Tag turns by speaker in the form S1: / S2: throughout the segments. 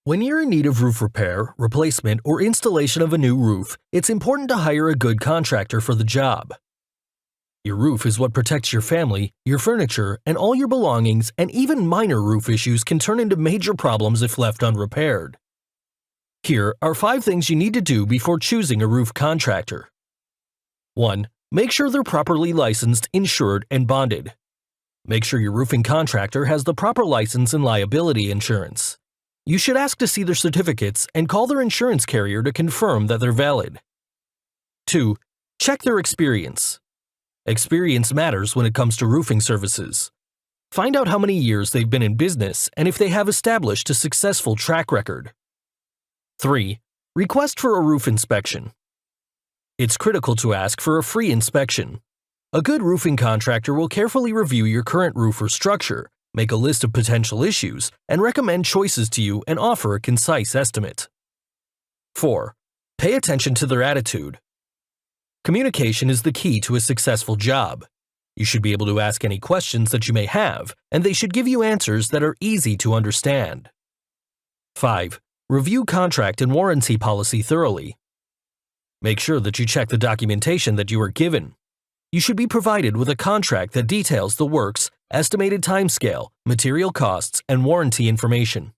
S1: When you're in need of roof repair, replacement, or installation of a new roof, it's important to hire a good contractor for the job. Your roof is what protects your family, your furniture, and all your belongings, and even minor roof issues can turn into major problems if left unrepaired. Here are 5 things you need to do before choosing a roof contractor. 1. Make sure they're properly licensed, insured, and bonded. Make sure your roofing contractor has the proper license and liability insurance. You should ask to see their certificates and call their insurance carrier to confirm that they're valid. 2. Check their experience. Experience matters when it comes to roofing services. Find out how many years they've been in business and if they have established a successful track record. 3. Request for a roof inspection. It's critical to ask for a free inspection. A good roofing contractor will carefully review your current roof or structure, make a list of potential issues, and recommend choices to you and offer a concise estimate. 4. Pay attention to their attitude. Communication is the key to a successful job. You should be able to ask any questions that you may have, and they should give you answers that are easy to understand. 5. Review contract and warranty policy thoroughly. Make sure that you check the documentation that you are given. You should be provided with a contract that details the works, estimated timescale, material costs, and warranty information.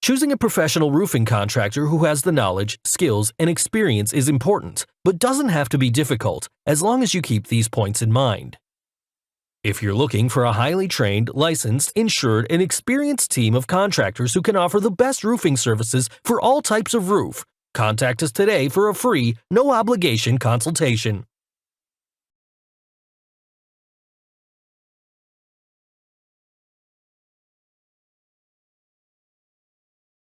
S1: Choosing a professional roofing contractor who has the knowledge, skills, and experience is important, but doesn't have to be difficult as long as you keep these points in mind. If you're looking for a highly trained, licensed, insured, and experienced team of contractors who can offer the best roofing services for all types of roof, contact us today for a free, no-obligation consultation.